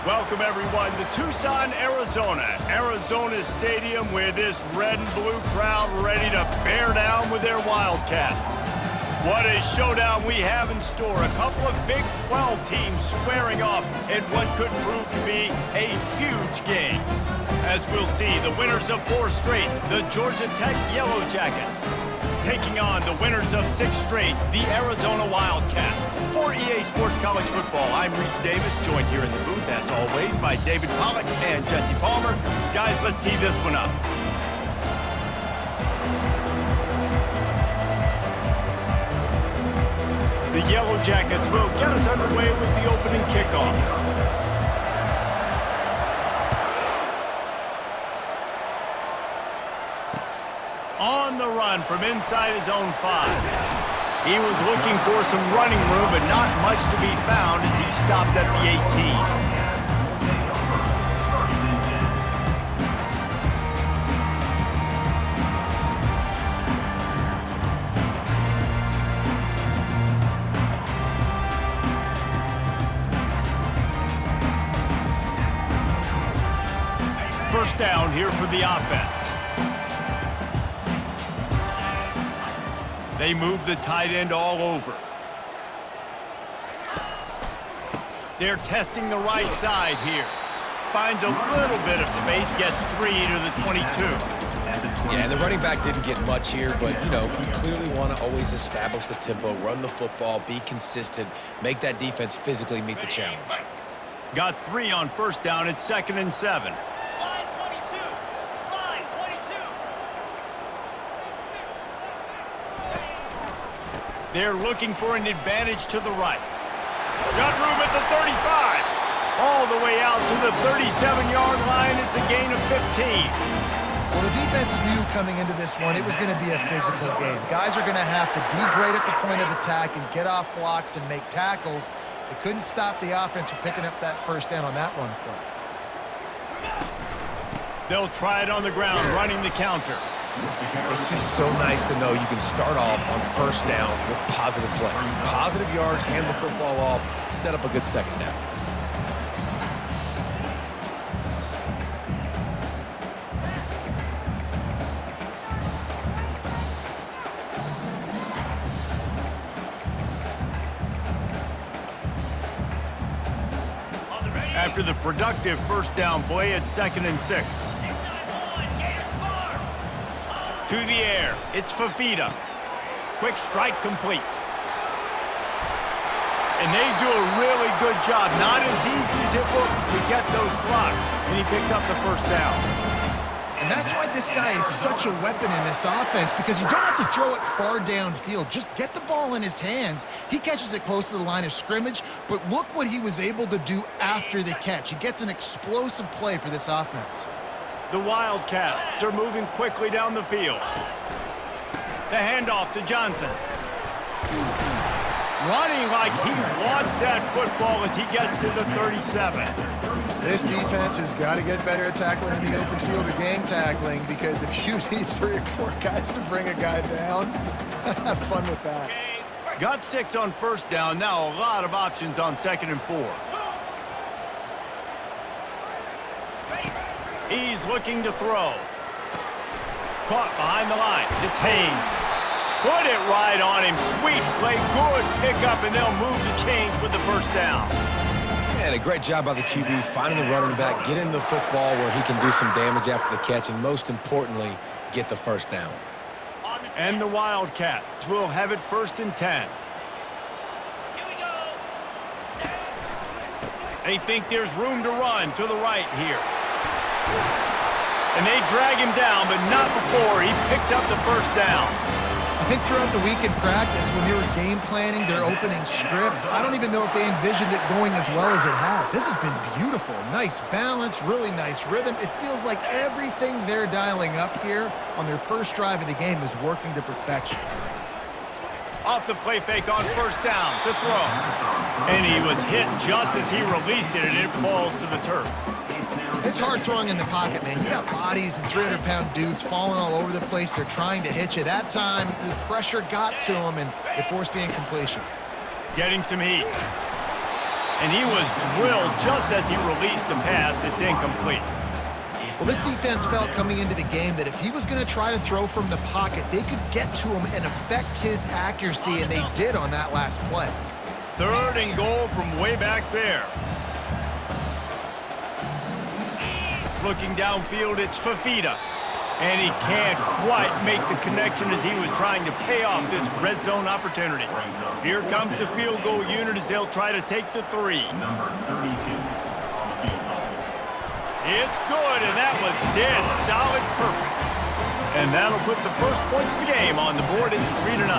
Welcome, everyone, to Tucson, Arizona. Arizona Stadium with this red and blue crowd ready to bear down with their Wildcats. What a showdown we have in store. A couple of Big 12 teams squaring off in what could prove to be a huge game. As we'll see, the winners of 4 straight, the Georgia Tech Yellow Jackets, taking on the winners of 6 straight, the Arizona Wildcats. For EA Sports College Football, I'm Reese Davis, joined here in the booth, as always, by David Pollack and Jesse Palmer. Guys, let's tee this one up. The Yellow Jackets will get us underway with the opening kickoff. On the run from inside his own 5. He was looking for some running room, but not much to be found as he stopped at the 18. First down here for the offense. They move the tight end all over. They're testing the right side here. Finds a little bit of space, gets 3 to the 22. Yeah, and the running back didn't get much here, but, you clearly want to always establish the tempo, run the football, be consistent, make that defense physically meet the challenge. Got 3 on first down. It's 2nd and 7. They're looking for an advantage to the right. Got room at the 35. All the way out to the 37-yard line. It's a gain of 15. Well, the defense knew coming into this one it was going to be a physical game. Guys are going to have to be great at the point of attack and get off blocks and make tackles. They couldn't stop the offense from picking up that first down on that run play. They'll try it on the ground, running the counter. It's just so nice to know you can start off on first down with positive plays. Positive yards, hand the football off, set up a good second down. After the productive first down play, it's 2nd and 6. To the air, it's Fafita. Quick strike complete. And they do a really good job, not as easy as it looks, to get those blocks. And he picks up the first down. And that's why this guy is such a weapon in this offense, because you don't have to throw it far downfield. Just get the ball in his hands. He catches it close to the line of scrimmage, but look what he was able to do after the catch. He gets an explosive play for this offense. The Wildcats are moving quickly down the field. The handoff to Johnson. Running like he wants that football as he gets to the 37. This defense has got to get better at tackling in the open field or game tackling, because if you need 3 or 4 guys to bring a guy down, have fun with that. Got 6 on first down. Now a lot of options on 2nd and 4. He's looking to throw. Caught behind the line. It's Haynes. Put it right on him. Sweet play. Good pickup, and they'll move the chains with the first down. And a great job by the QB, finding the running back, getting the football where he can do some damage after the catch, and most importantly, get the first down. And the Wildcats will have it 1st and 10. They think there's room to run to the right here. And they drag him down, but not before he picks up the first down. I think throughout the week in practice, when they were game planning their opening script, I don't even know if they envisioned it going as well as it has. This has been beautiful. Nice balance, really nice rhythm. It feels like everything they're dialing up here on their first drive of the game is working to perfection. Off the play fake on first down to throw. And he was hit just as he released it, and it falls to the turf. It's hard throwing in the pocket, man. You got bodies and 300-pound dudes falling all over the place. They're trying to hit you. That time, the pressure got to them, and it forced the incompletion. Getting some heat. And he was drilled just as he released the pass. It's incomplete. Well, this defense felt coming into the game that if he was going to try to throw from the pocket, they could get to him and affect his accuracy, and they did on that last play. 3rd and goal from way back there. Looking downfield, it's Fafita. And he can't quite make the connection as he was trying to pay off this red zone opportunity. Here comes the field goal unit as they'll try to take the 3. It's good, and that was dead solid perfect. And that'll put the first points of the game on the board. It's 3-0.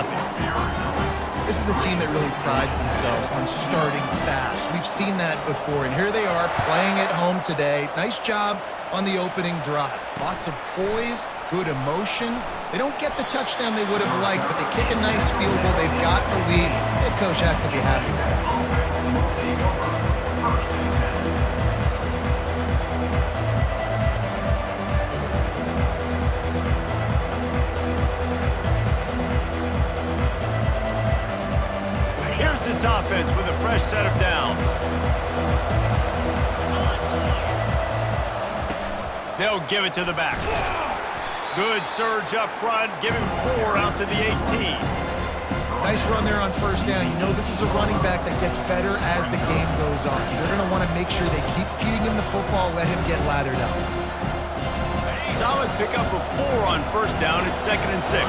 This is a team that really prides themselves on starting fast. We've seen that before, and here they are playing at home today. Nice job on the opening drive. Lots of poise, good emotion. They don't get the touchdown they would have liked, but they kick a nice field goal. They've got the lead. Head coach has to be happy with that. Here's this offense with a fresh set of downs. They'll give it to the back. Good surge up front. Give him 4 out to the 18. Nice run there on first down. You know this is a running back that gets better as the game goes on. So they're going to want to make sure they keep feeding him the football, let him get lathered up. Solid pickup of 4 on first down. It's 2nd and 6.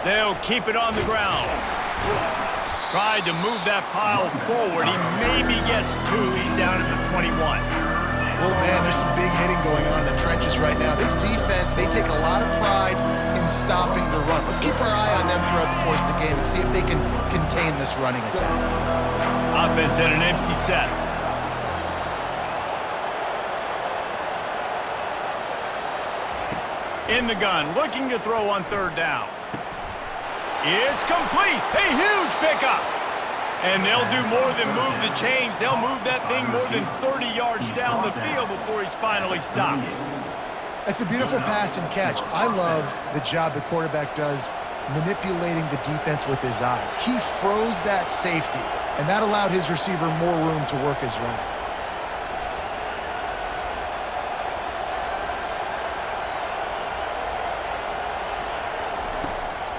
They'll keep it on the ground. Tried to move that pile forward. He maybe gets 2. He's down at the 21. Oh, man, there's some big hitting going on in the trenches right now. This defense, they take a lot of pride in stopping the run. Let's keep our eye on them throughout the course of the game and see if they can contain this running attack. Offense at an empty set. In the gun, looking to throw on 3rd down. It's complete. A huge pickup. And they'll do more than move the chains. They'll move that thing more than 30 yards down the field before he's finally stopped. It's a beautiful pass and catch. I love the job the quarterback does manipulating the defense with his eyes. He froze that safety, and that allowed his receiver more room to work his route.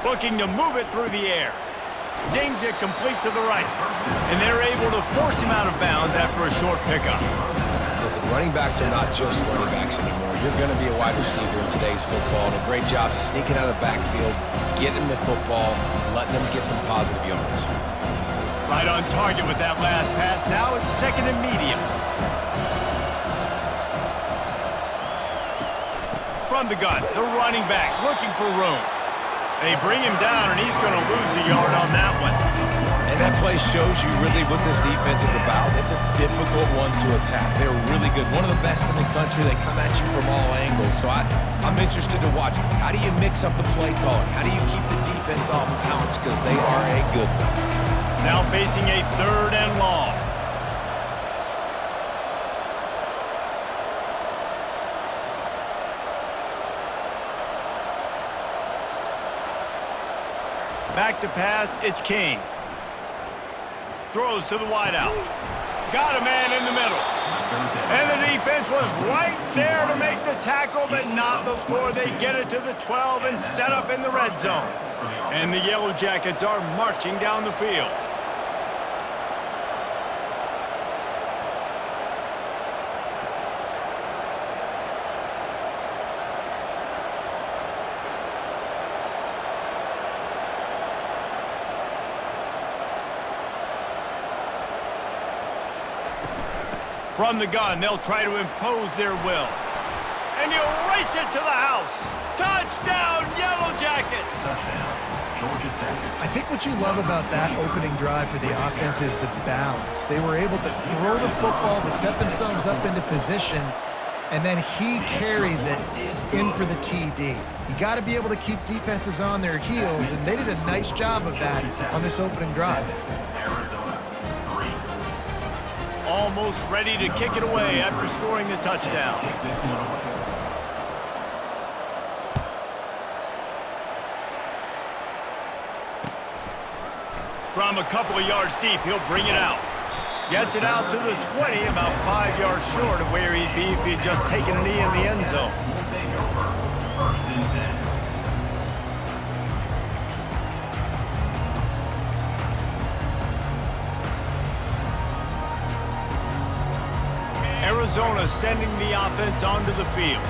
Looking to move it through the air. Zings it complete to the right. And they're able to force him out of bounds after a short pickup. Listen, running backs are not just running backs anymore. You're going to be a wide receiver in today's football. And a great job sneaking out of the backfield, getting the football, letting them get some positive yards. Right on target with that last pass. Now it's 2nd and medium. From the gun, the running back looking for room. They bring him down, and he's going to lose a yard on that one. And that play shows you really what this defense is about. It's a difficult one to attack. They're really good. One of the best in the country. They come at you from all angles. So I'm interested to watch. How do you mix up the play calling? How do you keep the defense off balance? Because they are a good one. Now facing a 3rd and long. Back to pass, it's King. Throws to the wideout. Got a man in the middle. And the defense was right there to make the tackle, but not before they get it to the 12 and set up in the red zone. And the Yellow Jackets are marching down the field. From the gun, they'll try to impose their will. And he'll race it to the house. Touchdown, Yellow Jackets! I think what you love about that opening drive for the offense is the balance. They were able to throw the football to set themselves up into position, and then he carries it in for the TD. You got to be able to keep defenses on their heels, and they did a nice job of that on this opening drive. Almost ready to kick it away after scoring the touchdown. From a couple of yards deep, he'll bring it out. Gets it out to the 20, about 5 yards short of where he'd be if he'd just taken a knee in the end zone. Arizona sending the offense onto the field.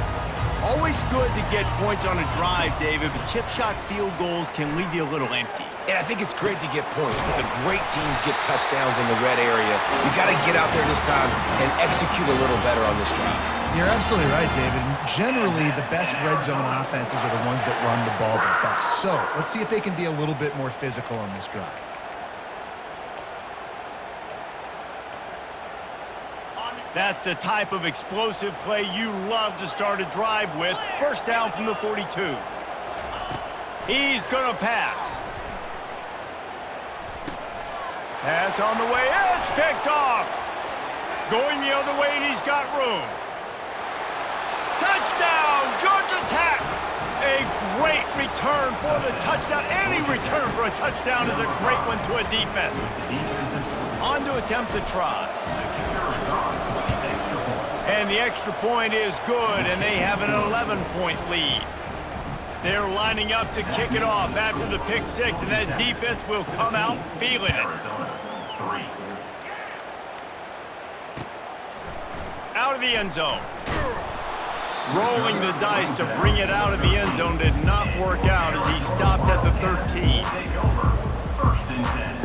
Always good to get points on a drive, David, but chip shot field goals can leave you a little empty. And I think it's great to get points, but the great teams get touchdowns in the red area. You got to get out there this time and execute a little better on this drive. You're absolutely right, David. Generally, the best red zone offenses are the ones that run the ball the best. So let's see if they can be a little bit more physical on this drive. That's the type of explosive play you love to start a drive with. First down from the 42. He's going to pass. Pass on the way. It's picked off. Going the other way, and he's got room. Touchdown, Georgia Tech. A great return for the touchdown. Any return for a touchdown is a great one to a defense. On to attempt the try. And the extra point is good, and they have an 11-point lead. They're lining up to kick it off after the pick six, and that defense will come out feeling it. Out of the end zone. Rolling the dice to bring it out of the end zone did not work out as he stopped at the 13. First and 10.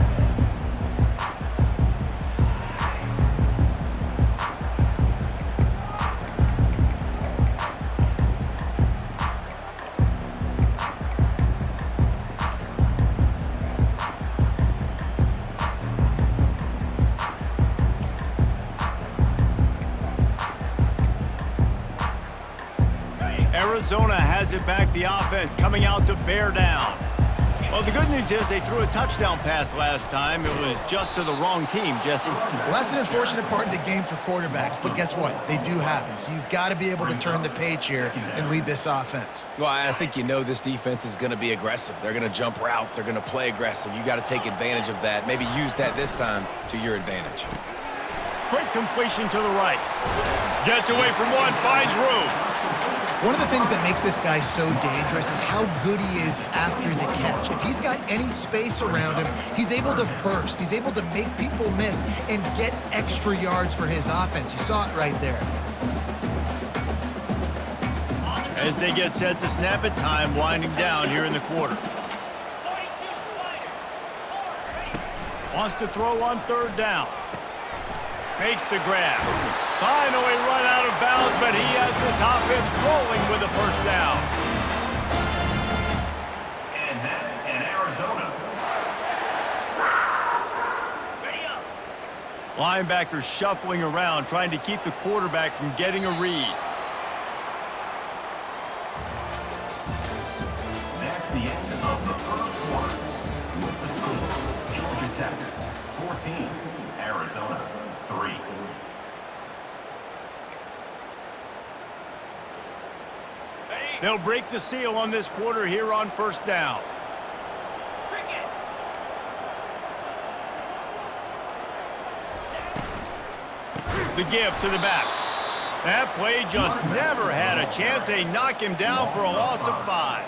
Arizona has it back, the offense coming out to bear down. Well, the good news is they threw a touchdown pass last time. It was just to the wrong team, Jesse. Well, that's an unfortunate part of the game for quarterbacks, but guess what? They do happen. So you've got to be able to turn the page here and lead this offense. Well, I think you know this defense is going to be aggressive. They're going to jump routes. They're going to play aggressive. You got to take advantage of that. Maybe use that this time to your advantage. Quick completion to the right. Gets away from one, finds room. One of the things that makes this guy so dangerous is how good he is after the catch. If he's got any space around him, he's able to burst. He's able to make people miss and get extra yards for his offense. You saw it right there. As they get set to snap it, time winding down here in the quarter. Wants to throw on third down. Makes the grab. Finally run out of bounds, but he has this offense rolling with a first down. And that's in Arizona. Linebackers shuffling around, trying to keep the quarterback from getting a read. That's the end of the first quarter. With the score, Georgia Tech 14, Arizona 3. They'll break the seal on this quarter here on first down. The give to the back. That play just never had a chance. They knock him down for a loss of 5.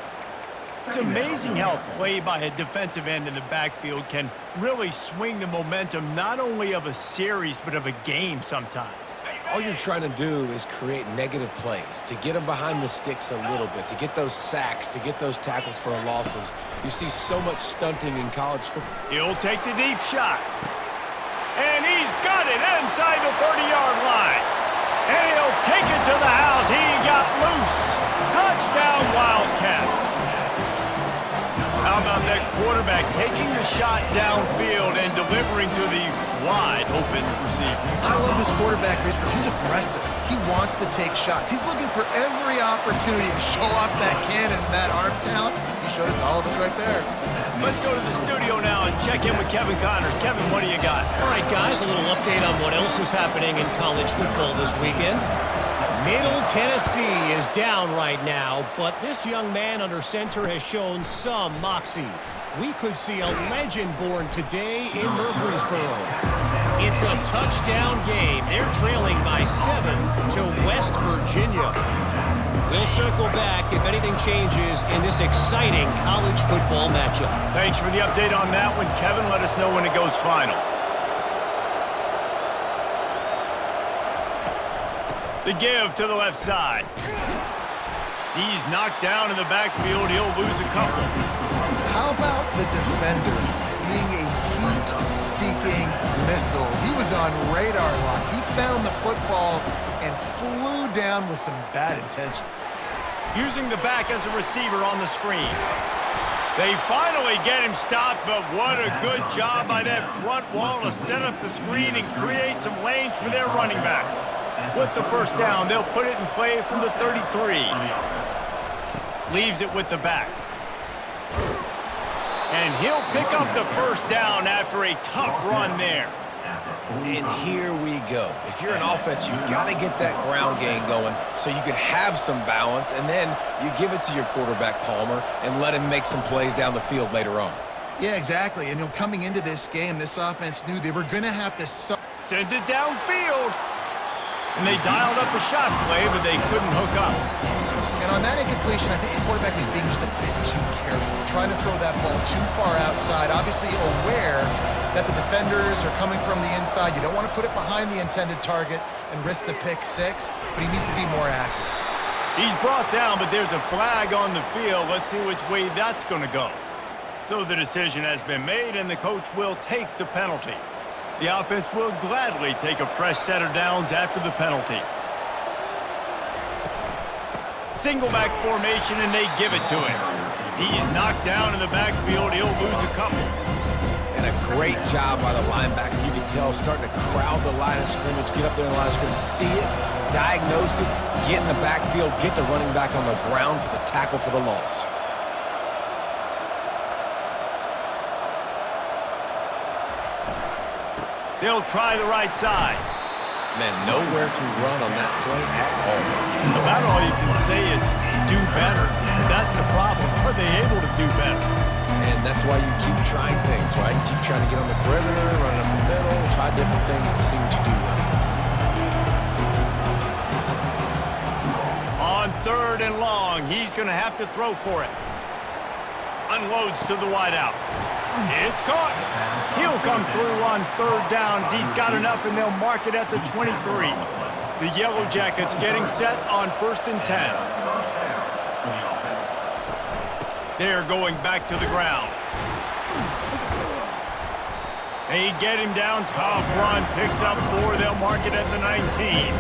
It's amazing how a play by a defensive end in the backfield can really swing the momentum not only of a series but of a game sometimes. All you're trying to do is create negative plays, to get them behind the sticks a little bit, to get those sacks, to get those tackles for losses. You see so much stunting in college football. He'll take the deep shot. And he's got it inside the 30-yard line. And he'll take it to the house. He got loose. Touchdown, Wildcats. How about that quarterback taking the shot downfield and delivering to the wide-open receiver? I love this quarterback, Reese, because he's aggressive. He wants to take shots. He's looking for every opportunity to show off that cannon and that arm talent. He showed it to all of us right there. Let's go to the studio now and check in with Kevin Connors. Kevin, what do you got? All right, guys, a little update on what else is happening in college football this weekend. Middle Tennessee is down right now, but this young man under center has shown some moxie. We could see a legend born today in Murfreesboro. It's a touchdown game. They're trailing by 7 to West Virginia. We'll circle back if anything changes in this exciting college football matchup. Thanks for the update on that one, Kevin. Let us know when it goes final. The give to the left side. He's knocked down in the backfield. He'll lose a couple. How about the defender being a heat-seeking missile? He was on radar lock. He found the football and flew down with some bad intentions. Using the back as a receiver on the screen. They finally get him stopped, but what a good job by that front wall to set up the screen and create some lanes for their running back. With the first down, they'll put it in play from the 33. Leaves it with the back. And he'll pick up the first down after a tough run there. And here we go. If you're an offense, you got to get that ground game going so you can have some balance, and then you give it to your quarterback, Palmer, and let him make some plays down the field later on. Yeah, exactly. And coming into this game, this offense knew they were going to have to... Sent it downfield. And they dialed up a shot play, but they couldn't hook up. And on that incompletion, I think the quarterback was being just a bit too careful, trying to throw that ball too far outside, obviously aware that the defenders are coming from the inside. You don't want to put it behind the intended target and risk the pick six, but he needs to be more accurate. He's brought down, but there's a flag on the field. Let's see which way that's going to go. So the decision has been made, and the coach will take the penalty. The offense will gladly take a fresh set of downs after the penalty. Single back formation, and they give it to him. He's knocked down in the backfield. He'll lose a couple. And a great job by the linebacker. You can tell starting to crowd the line of scrimmage, get up there in the line of scrimmage, see it, diagnose it, get in the backfield, get the running back on the ground for the tackle for the loss. They'll try the right side. Man, nowhere to run on that play at all. About all you can say is do better. But that's the problem. Are they able to do better? And that's why you keep trying things, right? Keep trying to get on the perimeter, run up the middle, try different things to see what you do well. On 3rd and long, he's going to have to throw for it. Unloads to the wideout. It's caught. He'll come through on 3rd down as he's got enough, and they'll mark it at the 23. The Yellow Jackets getting set on 1st and 10. They're going back to the ground. They get him down. Tough run. Picks up 4. They'll mark it at the 19.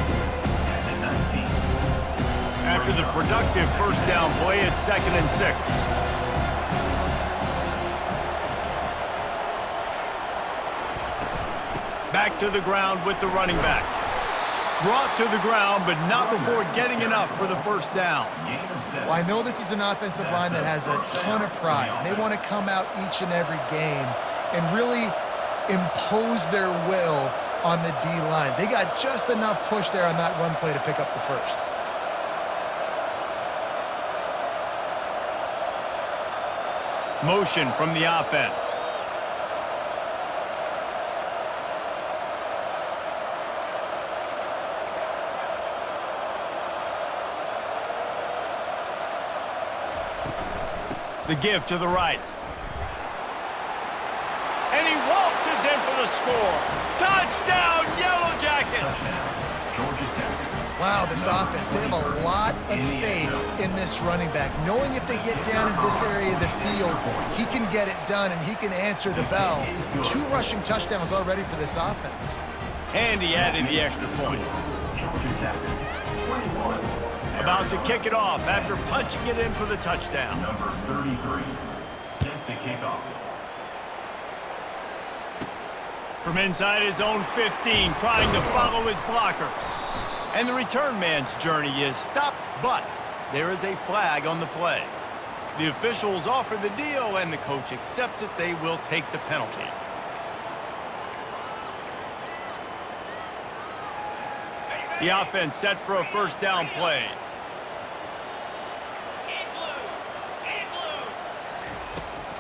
After the productive first down play, it's 2nd and 6. Back to the ground with the running back. Brought to the ground, but not before getting enough for the first down. Well, I know this is an offensive line that has a ton of pride. They want to come out each and every game and really impose their will on the D-line. They got just enough push there on that run play to pick up the first. Motion from the offense. The give to the right. And he waltzes in for the score. Touchdown, Yellow Jackets! Wow, this offense, they have a lot of faith in this running back. Knowing if they get down in this area of the field, he can get it done and he can answer the bell. 2 rushing touchdowns already for this offense. And he added the extra point. About to kick it off after punching it in for the touchdown. Number 33, set to kick off. From inside his own 15, trying to follow his blockers. And the return man's journey is stopped, but there is a flag on the play. The officials offer the deal, and the coach accepts it. They will take the penalty. The offense set for a first down play.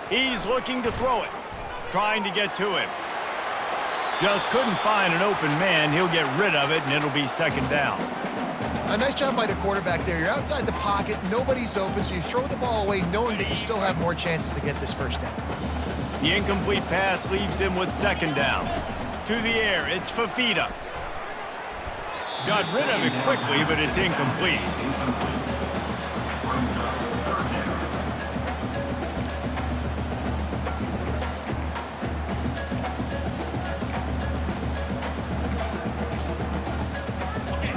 He's looking to throw it, trying to get to him. Just couldn't find an open man. He'll get rid of it, and it'll be second down. A nice job by the quarterback there. You're outside the pocket, nobody's open, so you throw the ball away knowing that you still have more chances to get this first down. The incomplete pass leaves him with second down. To the air, it's Fafita. Got rid of it quickly, but it's incomplete.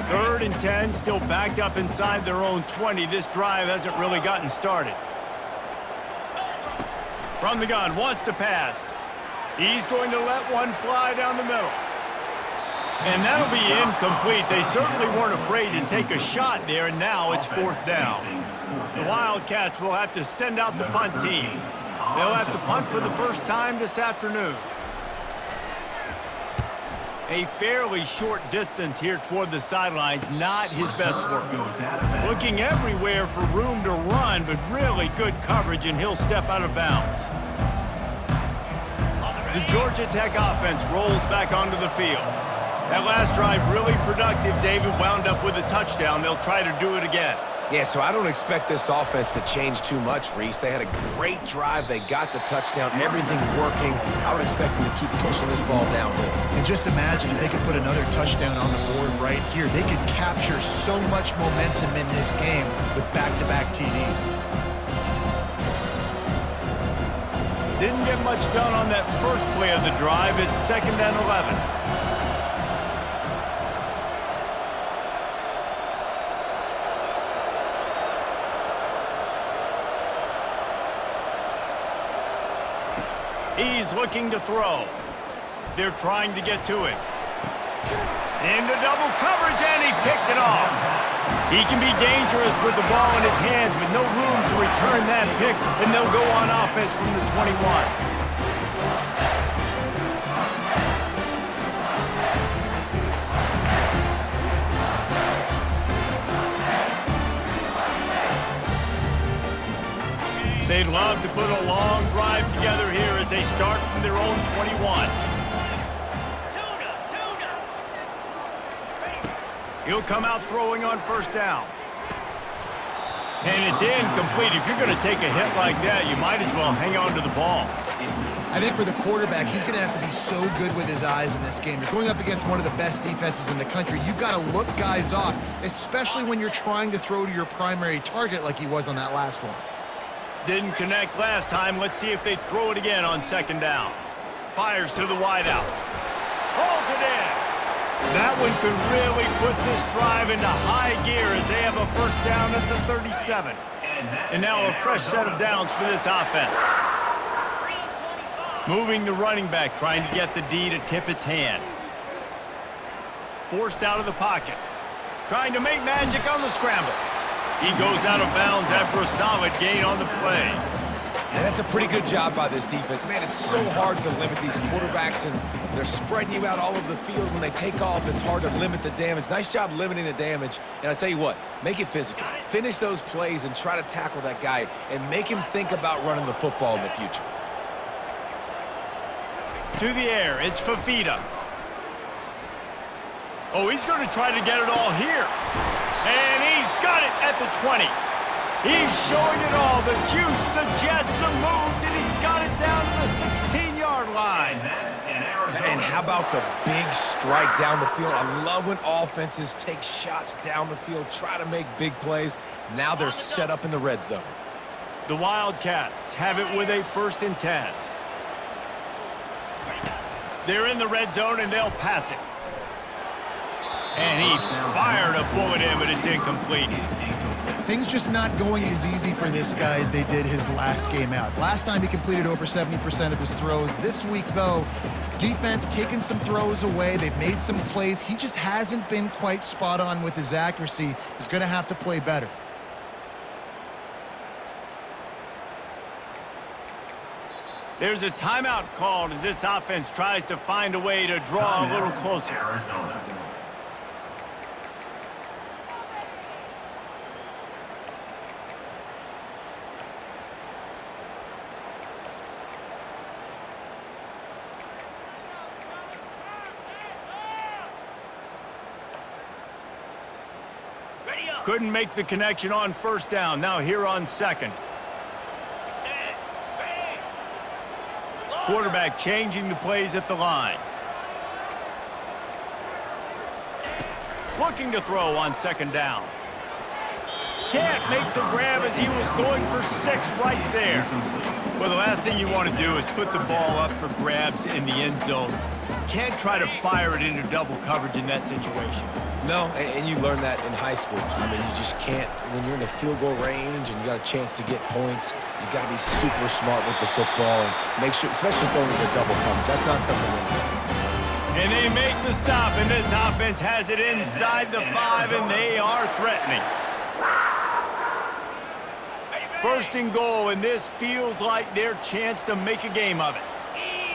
Third and 10, still backed up inside their own 20. This drive hasn't really gotten started. From the gun, wants to pass. He's going to let one fly down the middle. And that'll be incomplete. They certainly weren't afraid to take a shot there, and now it's fourth down. The Wildcats will have to send out the punt team. They'll have to punt for the first time this afternoon. A fairly short distance here toward the sidelines, not his best work. Looking everywhere for room to run, but really good coverage, and he'll step out of bounds. The Georgia Tech offense rolls back onto the field. That last drive really productive. David wound up with a touchdown. They'll try to do it again. Yeah, so I don't expect this offense to change too much, Reese. They had a great drive. They got the touchdown. Everything working. I would expect them to keep pushing this ball downhill. And just imagine if they could put another touchdown on the board right here. They could capture so much momentum in this game with back-to-back TDs. Didn't get much done on that first play of the drive. It's second and 11. He's looking to throw. They're trying to get to it. Into double coverage, and he picked it off. He can be dangerous with the ball in his hands, but no room to return that pick, and they'll go on offense from the 21. They'd love to put a long drive together here as they start from their own 21. He'll come out throwing on first down. And it's incomplete. If you're going to take a hit like that, you might as well hang on to the ball. I think for the quarterback, he's going to have to be so good with his eyes in this game. You're going up against one of the best defenses in the country. You've got to look guys off, especially when you're trying to throw to your primary target like he was on that last one. Didn't connect last time. Let's see if they throw it again on second down. Fires to the wideout. Hauls it in. That one could really put this drive into high gear as they have a first down at the 37. And now a fresh set of downs for this offense. Moving the running back, trying to get the D to tip its hand. Forced out of the pocket. Trying to make magic on the scramble. He goes out of bounds after a solid gain on the play. And that's a pretty good job by this defense. Man, it's so hard to limit these quarterbacks, and they're spreading you out all over the field. When they take off, it's hard to limit the damage. Nice job limiting the damage. And I tell you what, make it physical. Finish those plays and try to tackle that guy and make him think about running the football in the future. To the air, it's Fafita. Oh, he's going to try to get it all here. And he's got it at the 20. He's showing it all, the juice, the jets, the moves, and he's got it down to the 16-yard line. And how about the big strike down the field? I love when offenses take shots down the field, try to make big plays. Now they're set up in the red zone. The Wildcats have it with a first and 10. They're in the red zone, and they'll pass it. And he fired a bullet in, but it's incomplete. Things just not going as easy for this guy as they did his last game out. Last time he completed over 70% of his throws. This week, though, defense taking some throws away. They've made some plays. He just hasn't been quite spot on with his accuracy. He's going to have to play better. There's a timeout called as this offense tries to find a way to draw a little closer. Couldn't make the connection on first down. Now here on second. Quarterback changing the plays at the line. Looking to throw on second down. Can't make the grab as he was going for 6 right there. Well, the last thing you want to do is put the ball up for grabs in the end zone. Can't try to fire it into double coverage in that situation. No, and you learn that in high school. I mean, you just can't, when you're in the field goal range and you got a chance to get points, you got to be super smart with the football and make sure, especially throwing into double coverage. That's not something we're going to do. And they make the stop, and this offense has it inside the 5, and they are threatening. First and goal, and this feels like their chance to make a game of it.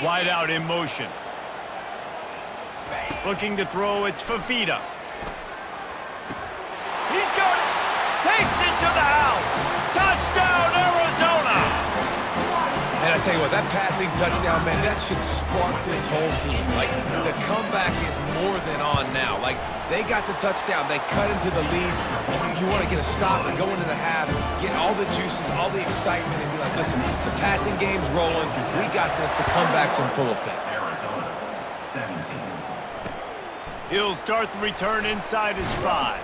Wide out in motion. Looking to throw, it's Fafita. He's got it. Takes it to the house. Touchdown, Arizona. And I tell you what, that passing touchdown, man, that should spark this whole team. Like, the comeback is more than on now. Like, they got the touchdown. They cut into the lead. You want to get a stop and go into the half, get all the juices, all the excitement, and be like, listen, the passing game's rolling. We got this. The comeback's in full effect. Arizona, 17. He'll start the return inside his 5.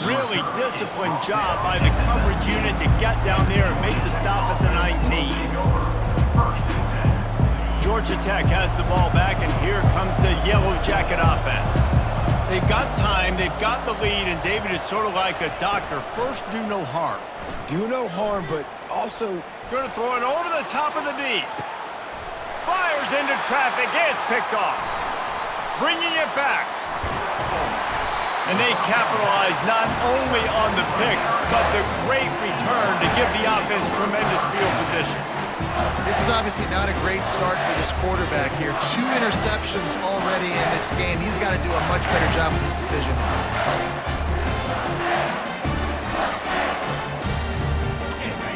Really disciplined job by the coverage unit to get down there and make the stop at the 19. Georgia Tech has the ball back, and here comes the Yellow Jacket offense. They've got time, they've got the lead, and David, it's sort of like a doctor. First, do no harm. Do no harm, but also... Going to throw it over the top of the D. Fires into traffic, it's picked off. Bringing it back. And they capitalize not only on the pick, but the great return to give the offense tremendous field position. This is obviously not a great start for this quarterback here. 2 interceptions already in this game. He's got to do a much better job with his decision.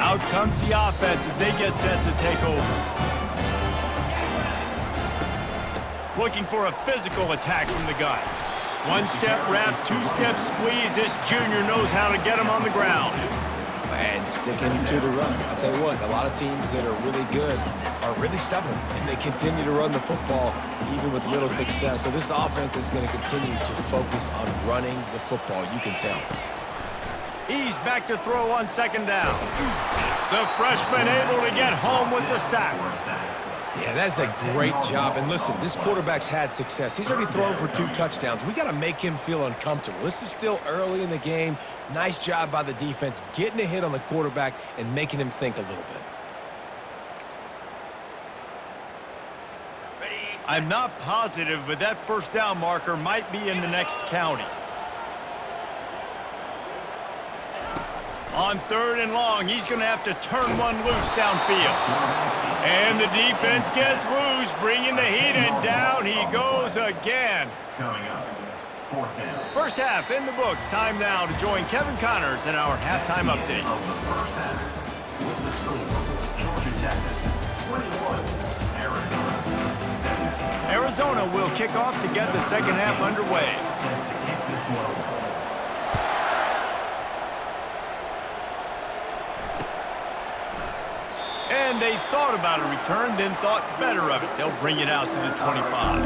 Out comes the offense as they get set to take over. Looking for a physical attack from the gun. 1-step wrap, 2-step squeeze. This junior knows how to get him on the ground. And sticking to the run. I'll tell you what, a lot of teams that are really good are really stubborn, and they continue to run the football even with little success. So this offense is going to continue to focus on running the football, you can tell. He's back to throw on second down. The freshman able to get home with the sack. Yeah, that's a great job. And listen, this quarterback's had success. He's already thrown for 2 touchdowns. We got to make him feel uncomfortable. This is still early in the game. Nice job by the defense, getting a hit on the quarterback and making him think a little bit. I'm not positive, but that first down marker might be in the next county. On 3rd and long, he's going to have to turn one loose downfield. And the defense gets loose, bringing the heat, and down he goes again. Coming up, 4th down. First half in the books. Time now to join Kevin Connors in our halftime update. Of the first half, with the score, Georgia Tech 21, Arizona 17. Arizona will kick off to get the second half underway. Set to kick this one away. And they thought about a return, then thought better of it. They'll bring it out to the 25.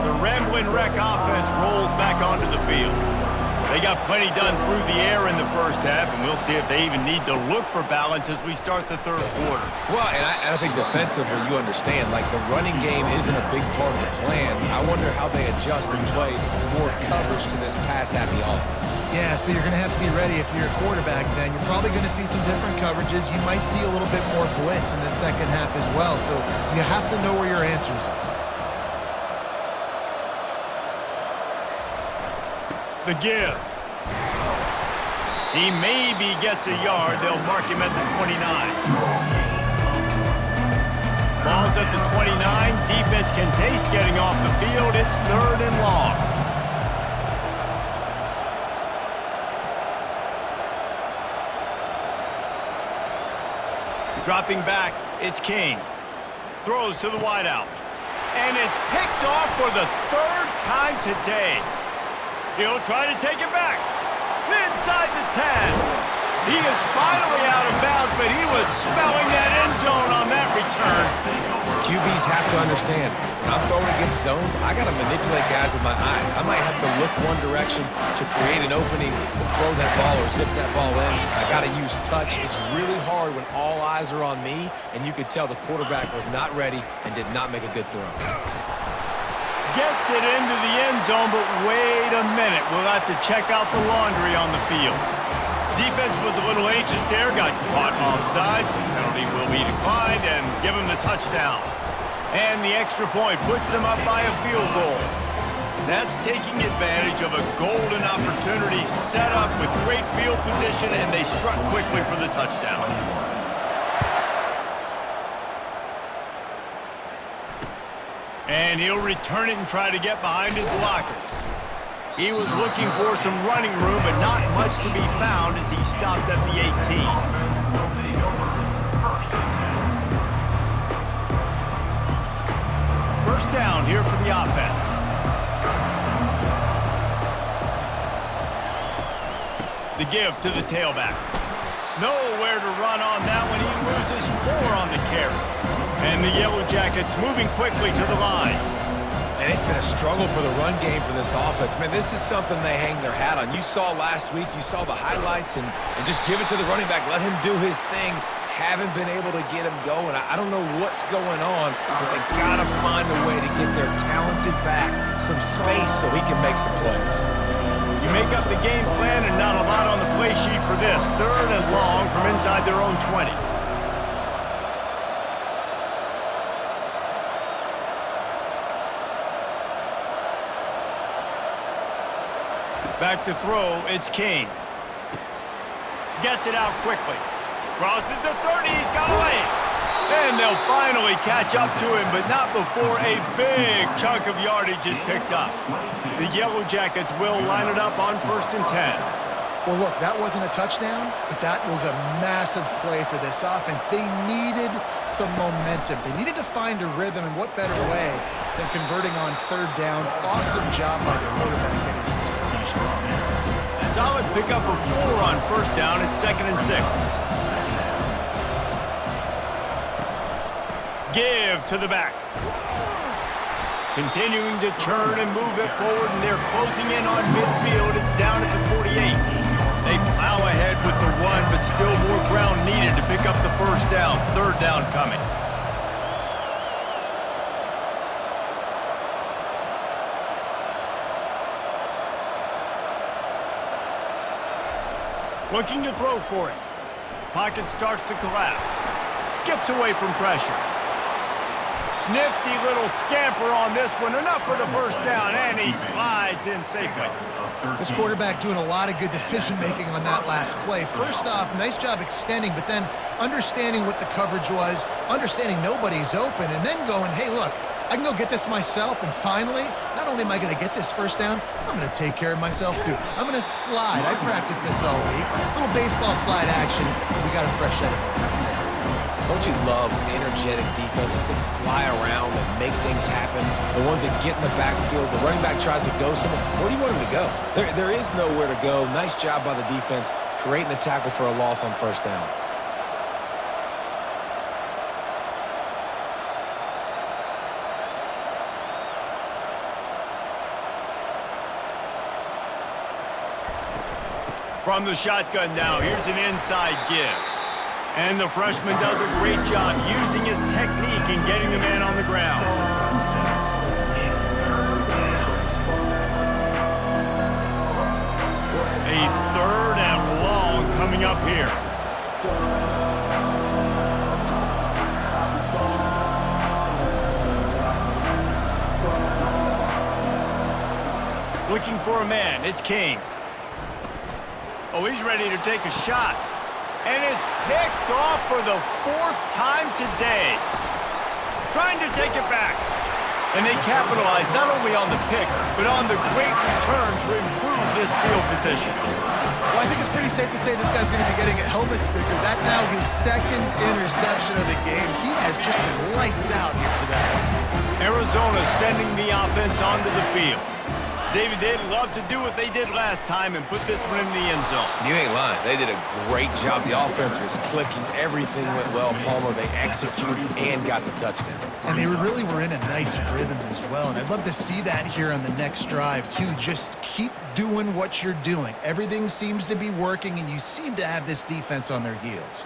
The Ramblin' Wreck offense rolls back onto the field. They got plenty done through the air in the first half, and we'll see if they even need to look for balance as we start the 3rd quarter. Well, and I think defensively, you understand, like the running game isn't a big part of the plan. I wonder how they adjust and play more coverage to this pass-happy offense. Yeah, so you're going to have to be ready if you're a quarterback then. You're probably going to see some different coverages. You might see a little bit more blitz in the second half as well, so you have to know where your answers are. The give. He maybe gets a yard. They'll mark him at the 29. Ball's at the 29. Defense can taste getting off the field. It's 3rd and long. Dropping back, it's King. Throws to the wideout. And it's picked off for the third time today. He'll try to take it back. Inside the 10. He is finally out of bounds, but he was smelling that end zone on that return. QBs have to understand, when I'm throwing against zones, I got to manipulate guys with my eyes. I might have to look one direction to create an opening to throw that ball or zip that ball in. I got to use touch. It's really hard when all eyes are on me, and you could tell the quarterback was not ready and did not make a good throw. Gets it into the end zone, but wait a minute. We'll have to check out the laundry on the field. Defense was a little anxious there, got caught offside. The penalty will be declined and give them the touchdown. And the extra point puts them up by a field goal. That's taking advantage of a golden opportunity set up with great field position, and they struck quickly for the touchdown. And he'll return it and try to get behind his blockers. He was looking for some running room, but not much to be found as he stopped at the 18. First down here for the offense. The give to the tailback. Nowhere to run on that one. He loses 4 on the carry. And the Yellow Jackets moving quickly to the line. And it's been a struggle for the run game for this offense. Man, this is something they hang their hat on. You saw last week, you saw the highlights, and just give it to the running back. Let him do his thing. Haven't been able to get him going. I don't know what's going on, but they got to find a way to get their talented back some space so he can make some plays. You make up the game plan and not a lot on the play sheet for this. 3rd and long from inside their own 20. Back to throw, it's King. Gets it out quickly. Crosses the 30, he's got away. And they'll finally catch up to him, but not before a big chunk of yardage is picked up. The Yellow Jackets will line it up on 1st and 10. Well, look, that wasn't a touchdown, but that was a massive play for this offense. They needed some momentum. They needed to find a rhythm, and what better way than converting on 3rd down. Awesome job by the quarterback getting to this position. Solid pickup of 4 on 1st down. It's 2nd and 6. Give to the back. Continuing to churn and move it forward, and they're closing in on midfield. It's down at the 48. They plow ahead with the run, but still more ground needed to pick up the 1st down. 3rd down coming. Looking to throw for it. Pocket starts to collapse. Skips away from pressure. Nifty little scamper on this one. Enough for the 1st down, and he slides in safely. This quarterback doing a lot of good decision-making on that last play. First off, nice job extending, but then understanding what the coverage was, understanding nobody's open, and then going, hey, look, I can go get this myself, and finally, not only am I going to get this 1st down, I'm going to take care of myself, too. I'm going to slide. I practiced this all week. Little baseball slide action. We got a fresh set of balls. Don't you love energetic defenses that fly around and make things happen? The ones that get in the backfield, the running back tries to go somewhere. Where do you want him to go? There is nowhere to go. Nice job by the defense creating the tackle for a loss on 1st down. From the shotgun now, here's an inside give. And the freshman does a great job using his technique and getting the man on the ground. A 3rd and long coming up here. Looking for a man, it's King. Oh, he's ready to take a shot. And it's picked off for the 4th time today. Trying to take it back. And they capitalize not only on the pick, but on the great return to improve this field position. Well, I think it's pretty safe to say this guy's going to be getting a helmet sticker. That now his 2nd interception of the game. He has just been lights out here today. Arizona sending the offense onto the field. David, they'd love to do what they did last time and put this one in the end zone. You ain't lying. They did a great job. The offense was clicking. Everything went well, Palmer. They executed and got the touchdown. And they really were in a nice rhythm as well. And I'd love to see that here on the next drive, too. Just keep doing what you're doing. Everything seems to be working, and you seem to have this defense on their heels.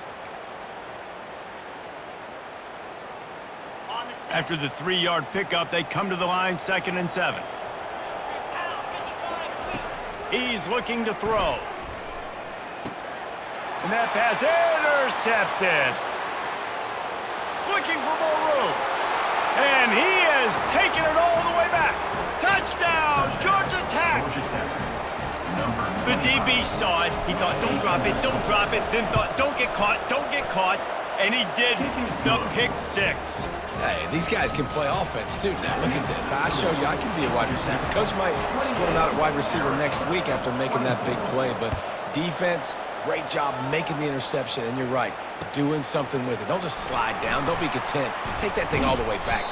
After the 3-yard pickup, they come to the line 2nd and 7. He's looking to throw. And that pass intercepted. Looking for more room. And he has taken it all the way back. Touchdown, Georgia Tech. The DB saw it. He thought, don't drop it, don't drop it. Then thought, don't get caught, don't get caught. And he did the pick 6. Hey, these guys can play offense, too. Now, look at this. I showed you I can be a wide receiver. Coach might split him out at wide receiver next week after making that big play. But defense, great job making the interception. And you're right, doing something with it. Don't just slide down. Don't be content. Take that thing all the way back,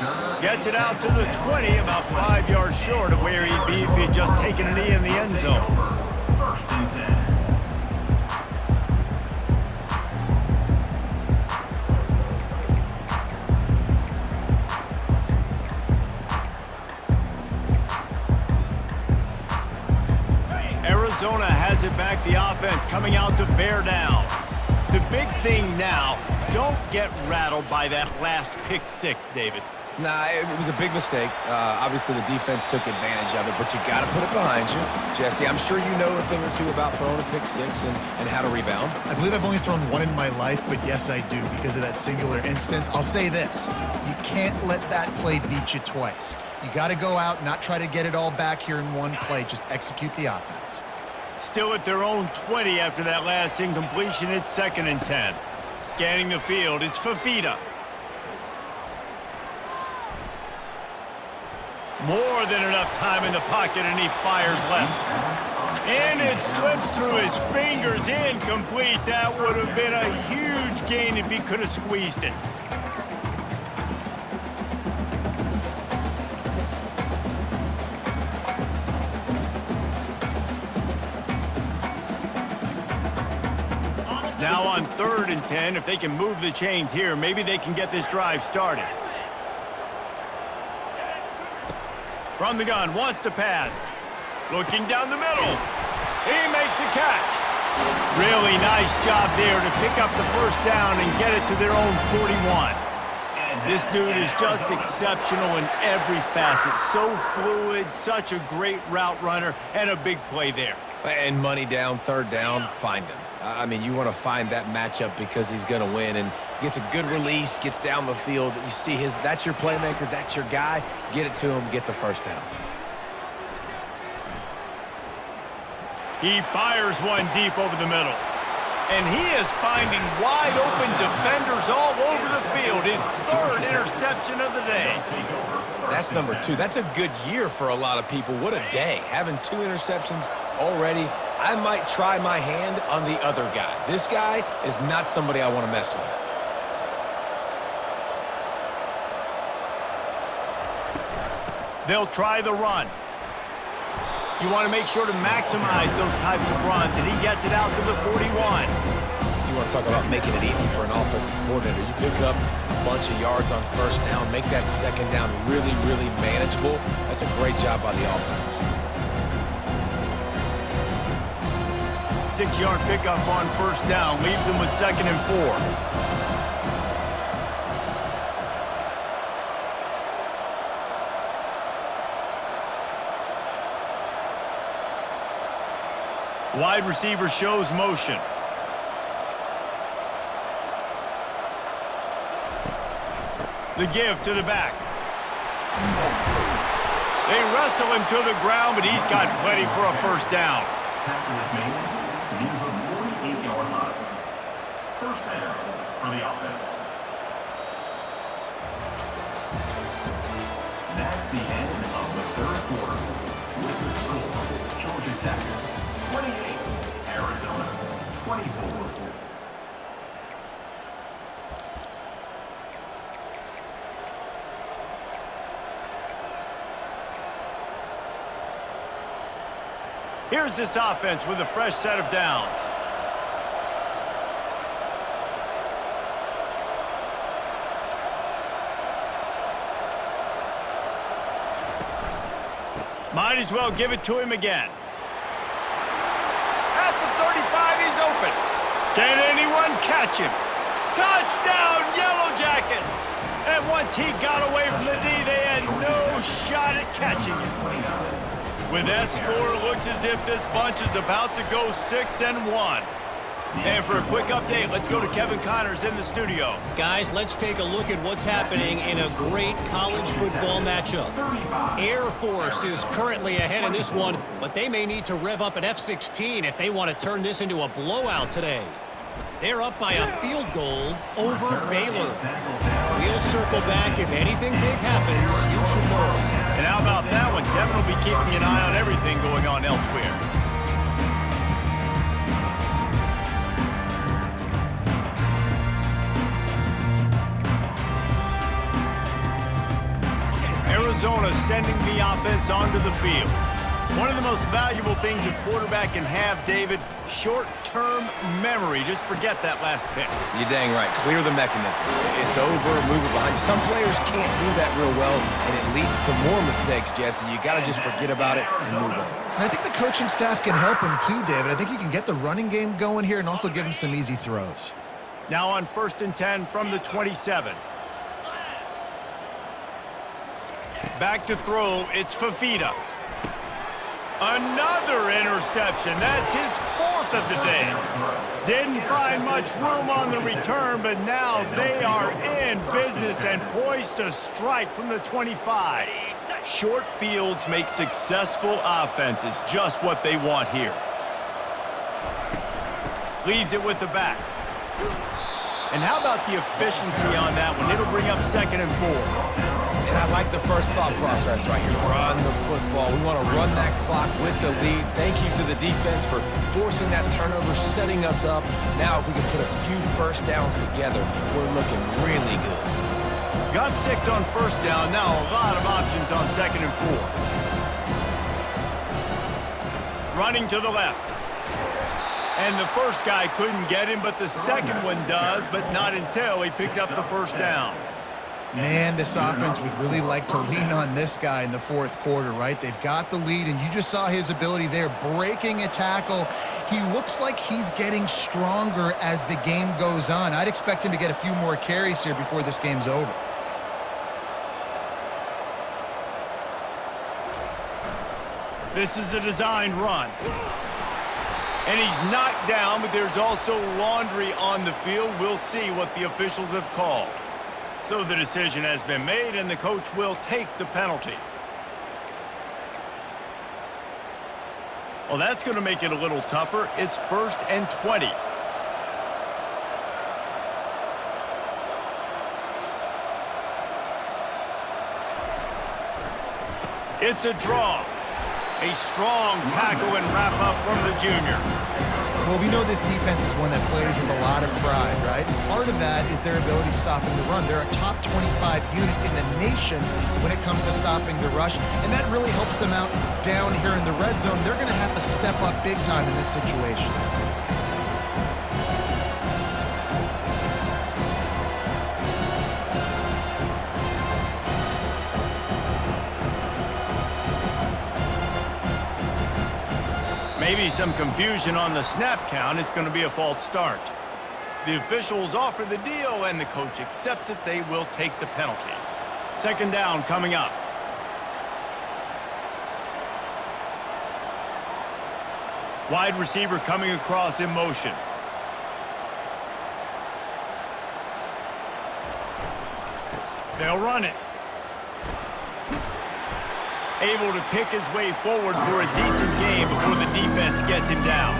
brother. Gets it out to the 20, about 5 yards short of where he'd be if he had just taken a knee in the end zone. First and 10. Arizona has it back, the offense coming out to bear down. The big thing now, don't get rattled by that last pick 6, David. Nah, it was a big mistake. Obviously, the defense took advantage of it, but you got to put it behind you. Jesse, I'm sure you know a thing or two about throwing a pick 6 and how to rebound. I believe I've only thrown one in my life, but yes, I do because of that singular instance. I'll say this. You can't let that play beat you twice. You got to go out, not try to get it all back here in one play. Just execute the offense. Still at their own 20 after that last incompletion. It's 2nd and 10. Scanning the field, it's Fafita. More than enough time in the pocket, and he fires left. And it slips through his fingers, incomplete. That would have been a huge gain if he could have squeezed it. Now on 3rd and 10, if they can move the chains here, maybe they can get this drive started. From the gun, wants to pass. Looking down the middle. He makes a catch. Really nice job there to pick up the first down and get it to their own 41. This dude is just exceptional in every facet. So fluid, such a great route runner, and a big play there. And money down, 3rd down, find him. I mean, you want to find that matchup because he's going to win, and gets a good release, gets down the field. You see that's your playmaker, that's your guy. Get it to him, get the first down. He fires one deep over the middle. And he is finding wide open defenders all over the field. His 3rd interception of the day. That's number 2. That's a good year for a lot of people. What a day. Having 2 interceptions already. I might try my hand on the other guy. This guy is not somebody I want to mess with. They'll try the run. You want to make sure to maximize those types of runs, and he gets it out to the 41. You want to talk about making it easy for an offensive coordinator. You pick up a bunch of yards on 1st down, make that 2nd down really, really manageable. That's a great job by the offense. 6-yard pickup on 1st down, leaves them with 2nd and 4. Wide receiver shows motion. The give to the back. They wrestle him to the ground, but he's got plenty for a 1st down. Tackle is made near the 48-yard line. 1st down for the offense. That's the end of the 3rd quarter. With the score, Georgia Tech 28, Arizona 24. Here's this offense with a fresh set of downs. Might as well give it to him again. At the 35, he's open. Can anyone catch him? Touchdown, Yellow Jackets! And once he got away from the D, they had no shot at catching him. With that score, it looks as if this bunch is about to go 6-1. And for a quick update, let's go to Kevin Connors in the studio. Guys, let's take a look at what's happening in a great college football matchup. Air Force is currently ahead in this one, but they may need to rev up an F-16 if they want to turn this into a blowout today. They're up by a field goal over Baylor. We'll circle back. If anything big happens, you should know. And how about that one? Kevin will be keeping an eye on everything going on elsewhere. Arizona sending the offense onto the field. One of the most valuable things a quarterback can have, David, short-term memory. Just forget that last pick. You're dang right. Clear the mechanism. It's over, move it behind you. Some players can't do that real well, and it leads to more mistakes, Jesse. You got to just forget about it and move on. And I think the coaching staff can help him too, David. I think you can get the running game going here and also give him some easy throws. Now on 1st and 10 from the 27. Back to throw, it's Fafita. Another interception. That's his 4th of the day. Didn't find much room on the return, but now they are in business and poised to strike from the 25. Short fields make successful offenses just what they want here. Leaves it with the back. And how about the efficiency on that one? It'll bring up 2nd and 4. And I like the first thought process right here. Run the football. We want to run that clock with the lead. Thank you to the defense for forcing that turnover, setting us up. Now, if we can put a few first downs together, we're looking really good. Got 6 on 1st down. Now a lot of options on 2nd and 4. Running to the left. And the first guy couldn't get him, but the second one does, but not until he picks up the 1st down. Man, this offense would really like to lean on this guy in the 4th quarter, right? They've got the lead, and you just saw his ability there, breaking a tackle. He looks like he's getting stronger as the game goes on. I'd expect him to get a few more carries here before this game's over. This is a designed run. And he's knocked down, but there's also laundry on the field. We'll see what the officials have called. So the decision has been made, and the coach will take the penalty. Well, that's going to make it a little tougher. It's 1st and 20. It's a draw. A strong tackle and wrap up from the junior. Well, we know this defense is one that plays with a lot of pride, right? Part of that is their ability stopping the run. They're a top 25 unit in the nation when it comes to stopping the rush, and that really helps them out down here in the red zone. They're going to have to step up big time in this situation. Maybe some confusion on the snap count. It's going to be a false start. The officials offer the deal, and the coach accepts it. They will take the penalty. 2nd down coming up. Wide receiver coming across in motion. They'll run it. Able to pick his way forward for a decent game before the defense gets him down.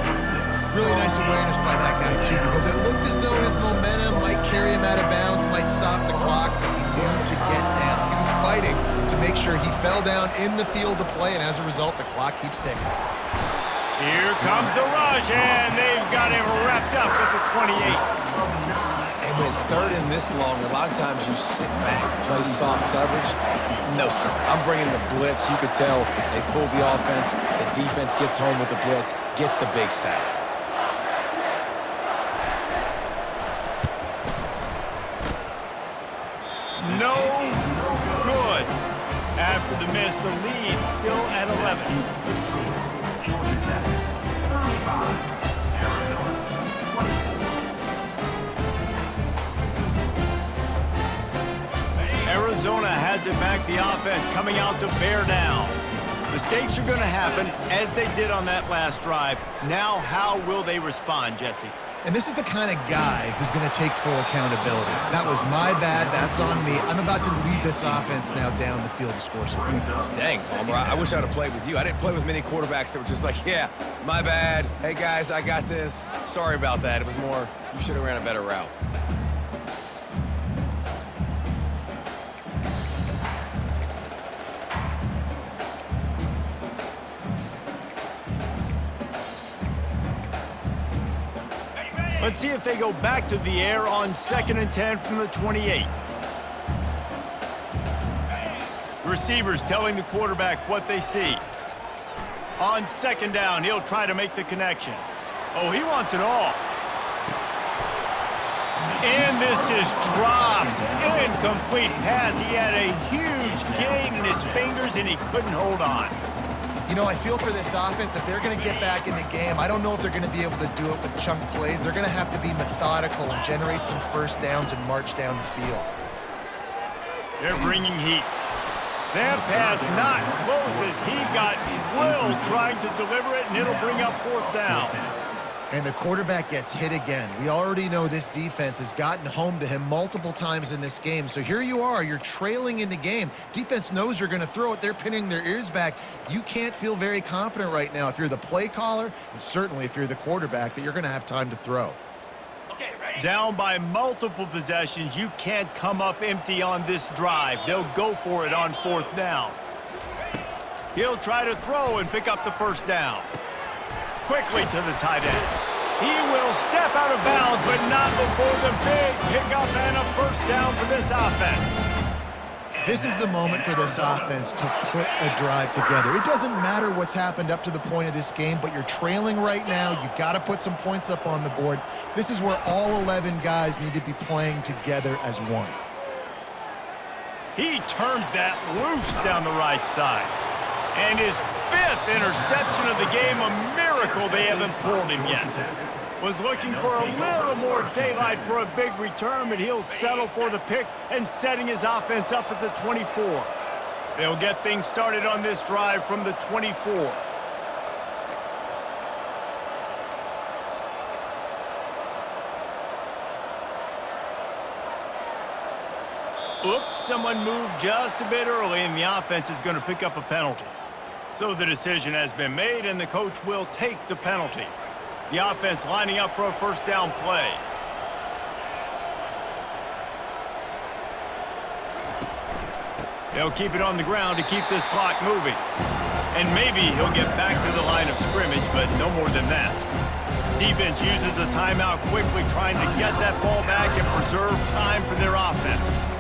Really nice awareness by that guy, too, because it looked as though his momentum might carry him out of bounds, might stop the clock, but he knew to get down. He was fighting to make sure he fell down in the field to play, and as a result, the clock keeps ticking. Here comes the rush, and they've got him wrapped up at the 28. And When it's third and this long, a lot of times you sit back, play soft coverage. No, sir. I'm bringing the blitz. You could tell they fooled the offense. The defense gets home with the blitz, gets the big sack. No good. After the miss, the lead still at 11. Georgia Tech, 35. Arizona, 24. Arizona has it back, the offense coming out to bear down. Mistakes are going to happen, as they did on that last drive. Now, how will they respond, Jesse? And this is the kind of guy who's going to take full accountability. That was my bad. That's on me. I'm about to lead this offense now down the field to score some points. Dang, Palmer, I wish I'd have played with you. I didn't play with many quarterbacks that were just like, yeah, my bad. Hey, guys, I got this. Sorry about that. It was more, you should have ran a better route. Let's see if they go back to the air on 2nd and 10 from the 28. Receivers telling the quarterback what they see. On 2nd down, he'll try to make the connection. Oh, he wants it all. And this is dropped. Incomplete pass. He had a huge gain in his fingers, and he couldn't hold on. You know, I feel for this offense, if they're going to get back in the game, I don't know if they're going to be able to do it with chunk plays. They're going to have to be methodical and generate some first downs and march down the field. They're bringing heat. That pass not close as he got drilled trying to deliver it, and it'll bring up 4th down. And the quarterback gets hit again. We already know this defense has gotten home to him multiple times in this game. So here you are, you're trailing in the game. Defense knows you're going to throw it. They're pinning their ears back. You can't feel very confident right now if you're the play caller, and certainly if you're the quarterback, that you're going to have time to throw. Down by multiple possessions, you can't come up empty on this drive. They'll go for it on 4th down. He'll try to throw and pick up the first down. Quickly to the tight end. He will step out of bounds, but not before the big pickup and a first down for this offense. This is the moment for this offense to put a drive together. It doesn't matter what's happened up to the point of this game, but you're trailing right now. You've got to put some points up on the board. This is where all 11 guys need to be playing together as one. He turns that loose down the right side. And his 5th interception of the game, a miracle they haven't pulled him yet. Was looking for a little more daylight for a big return, but he'll settle for the pick and setting his offense up at the 24. They'll get things started on this drive from the 24. Oops, someone moved just a bit early, and the offense is going to pick up a penalty. So the decision has been made, and the coach will take the penalty. The offense lining up for a first down play. They'll keep it on the ground to keep this clock moving. And maybe he'll get back to the line of scrimmage, but no more than that. Defense uses a timeout quickly, trying to get that ball back and preserve time for their offense.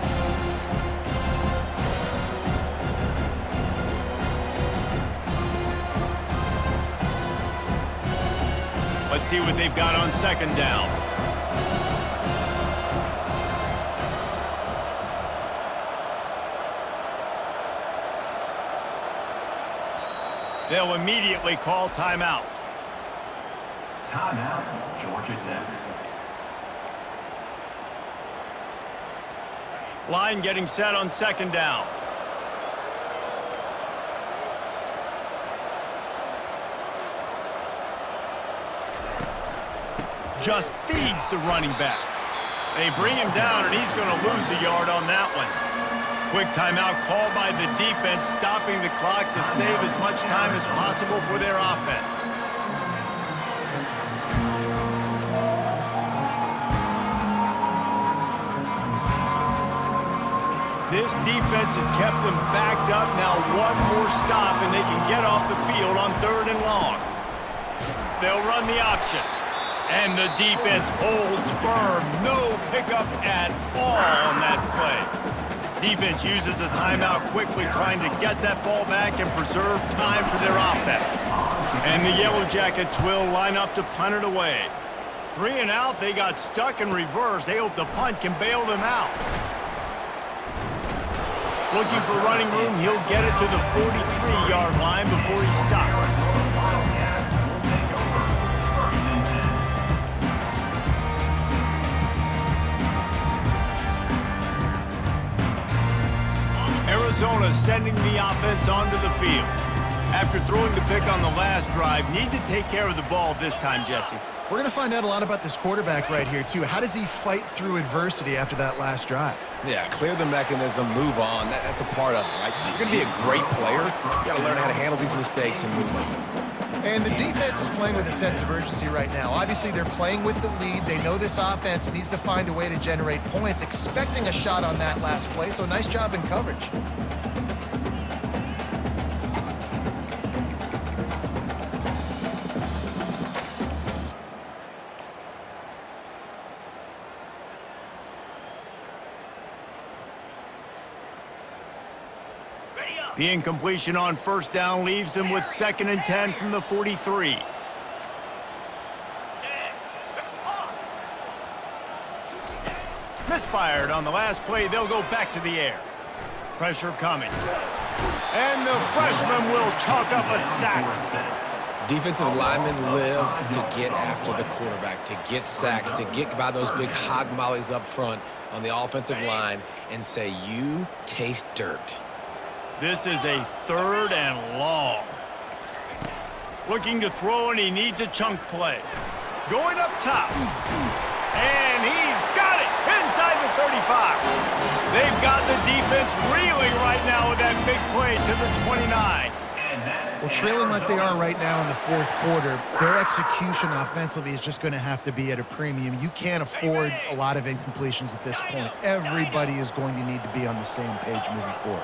Let's see what they've got on 2nd down. They'll immediately call timeout. Timeout, Georgia Tech. Line getting set on 2nd down. Just feeds the running back. They bring him down, and he's going to lose a yard on that one. Quick timeout called by the defense, stopping the clock to save as much time as possible for their offense. This defense has kept them backed up. Now one more stop, and they can get off the field on 3rd and long. They'll run the option. And the defense holds firm. No pickup at all on that play. Defense uses a timeout quickly, trying to get that ball back and preserve time for their offense. And the Yellow Jackets will line up to punt it away. 3 and out, they got stuck in reverse. They hope the punt can bail them out. Looking for running room, he'll get it to the 43-yard line before he stops. Arizona sending the offense onto the field. After throwing the pick on the last drive, need to take care of the ball this time, Jesse. We're going to find out a lot about this quarterback right here, too. How does he fight through adversity after that last drive? Yeah, clear the mechanism, move on. That's a part of it, right? If you're going to be a great player, you got to learn how to handle these mistakes and move on. And the defense is playing with a sense of urgency right now. Obviously, they're playing with the lead. They know this offense needs to find a way to generate points, expecting a shot on that last play, so nice job in coverage. The incompletion on first down leaves them with 2nd and 10 from the 43. Misfired on the last play. They'll go back to the air. Pressure coming. And the freshman will chalk up a sack. Defensive linemen live to get after the quarterback, to get sacks, to get by those big hog mollies up front on the offensive line and say, you taste dirt. This is a 3rd and long. Looking to throw, and he needs a chunk play. Going up top. And he's got it inside the 35. They've got the defense reeling right now with that big play to the 29. Well, trailing like they are right now in the 4th quarter, their execution offensively is just going to have to be at a premium. You can't afford a lot of incompletions at this point. Everybody is going to need to be on the same page moving forward.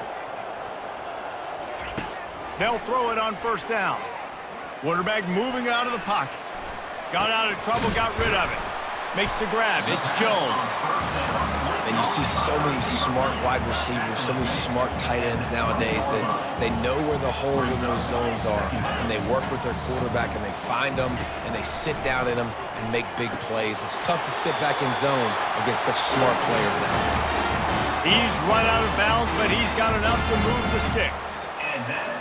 They'll throw it on first down. Quarterback moving out of the pocket. Got out of trouble, got rid of it. Makes the grab. It's Jones. And you see so many smart wide receivers, so many smart tight ends nowadays that they know where the holes in those zones are, and they work with their quarterback, and they find them, and they sit down in them and make big plays. It's tough to sit back in zone against such smart players nowadays. He's run out of bounds, but he's got enough to move the sticks.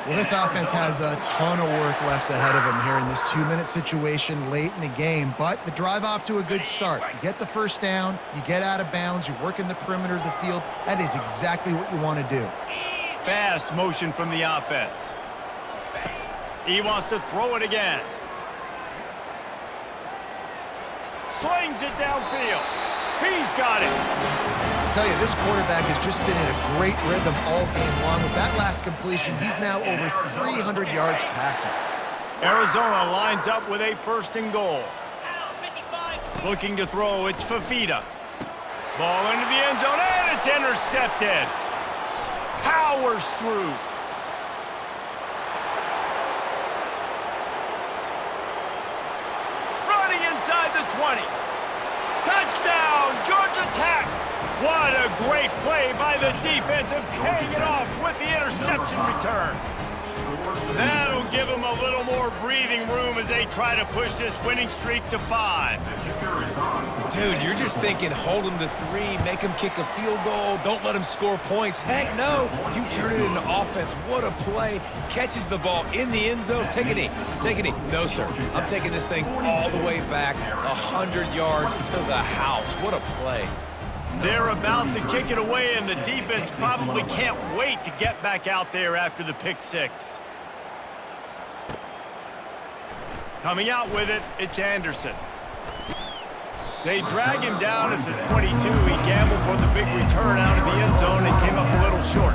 Well, this offense has a ton of work left ahead of them here in this 2-minute situation late in the game, but the drive off to a good start. You get the first down, you get out of bounds, you work in the perimeter of the field. That is exactly what you want to do. Fast motion from the offense. He wants to throw it again. Slings it downfield. He's got it. I tell you, this quarterback has just been in a great rhythm all game long. With that last completion, he's now over 300 yards passing. Arizona lines up with a 1st and goal. Looking to throw, it's Fafita. Ball into the end zone, and it's intercepted. Powers through. Running inside the 20. Touchdown, Georgia Tech. What a great play by the defense and paying it off with the interception return. That'll give them a little more breathing room as they try to push this winning streak to 5. Dude, you're just thinking, hold him to 3, make him kick a field goal, don't let him score points. Heck no, you turn it into offense. What a play. Catches the ball in the end zone. Take a knee. Take a knee. No, sir. I'm taking this thing all the way back 100 yards to the house. What a play. They're about to kick it away, and the defense probably can't wait to get back out there after the pick 6. Coming out with it, it's Anderson. They drag him down at the 22. He gambled for the big return out of the end zone and came up a little short.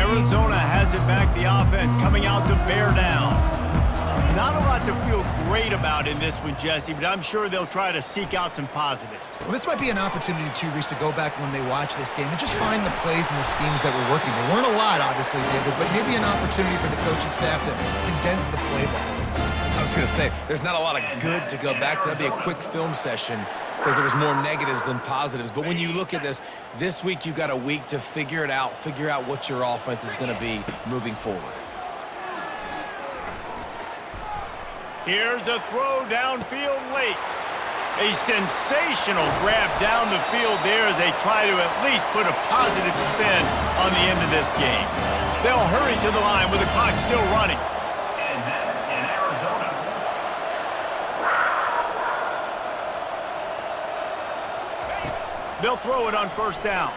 Arizona has it back, the offense coming out to bear down. Not a lot to feel great about in this one, Jesse, but I'm sure they'll try to seek out some positives. Well, this might be an opportunity, too, Reese, to go back when they watch this game and just find the plays and the schemes that were working. There weren't a lot, obviously, David, but maybe an opportunity for the coaching staff to condense the playbook. I was going to say, there's not a lot of good to go back to. That'd be a quick film session because there was more negatives than positives. But when you look at this week you've got a week to figure it out, figure out what your offense is going to be moving forward. Here's a throw downfield late. A sensational grab down the field there as they try to at least put a positive spin on the end of this game. They'll hurry to the line with the clock still running. And that's in Arizona. They'll throw it on first down.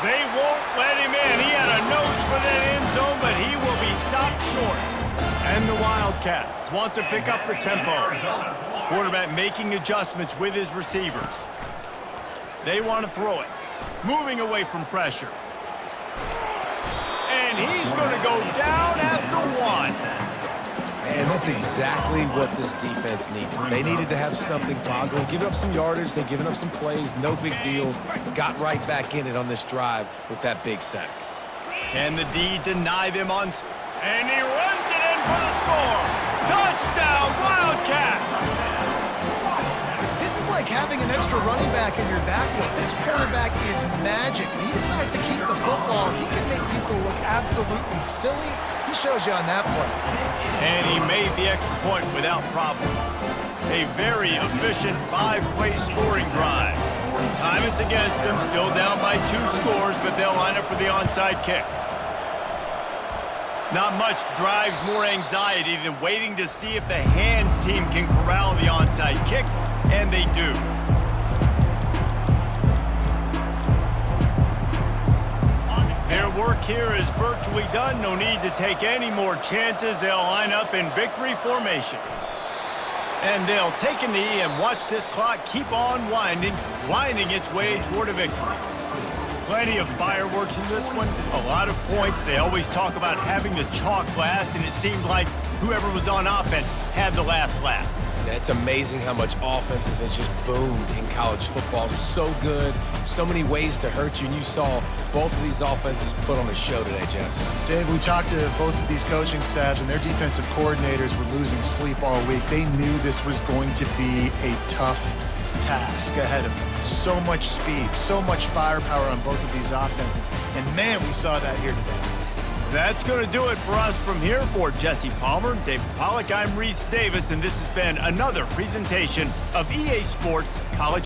They won't let him in. He had a nose for that end zone, but he will be stopped short. And the Wildcats want to pick up the tempo. Quarterback making adjustments with his receivers. They want to throw it. Moving away from pressure. And he's going to go down at the 1. And that's exactly what this defense needed. They needed to have something positive. Giving up some yardage, they've given up some plays, no big deal. Got right back in it on this drive with that big sack. Can the D deny them on... And he runs it in for the score. Touchdown, Wildcats! This is like having an extra running back in your backfield. This quarterback is magic. When he decides to keep the football, he can make people look absolutely silly. He shows you on that play. And he made the extra point without problem. A very efficient 5-play scoring drive. Time is against them, still down by 2 scores, but they'll line up for the onside kick. Not much drives more anxiety than waiting to see if the hands team can corral the onside kick, and they do. Their work here is virtually done. No need to take any more chances. They'll line up in victory formation. And they'll take a knee and watch this clock keep on winding its way toward a victory. Plenty of fireworks in this one. A lot of points. They always talk about having the chalk last, and it seemed like whoever was on offense had the last laugh. It's amazing how much offense has just boomed in college football. So good, so many ways to hurt you, and you saw both of these offenses put on a show today, Jess. Dave, we talked to both of these coaching staffs, and their defensive coordinators were losing sleep all week. They knew this was going to be a tough task ahead of them. So much speed, so much firepower on both of these offenses. And, man, we saw that here today. That's going to do it for us from here. For Jesse Palmer, David Pollack, I'm Reese Davis, and this has been another presentation of EA Sports College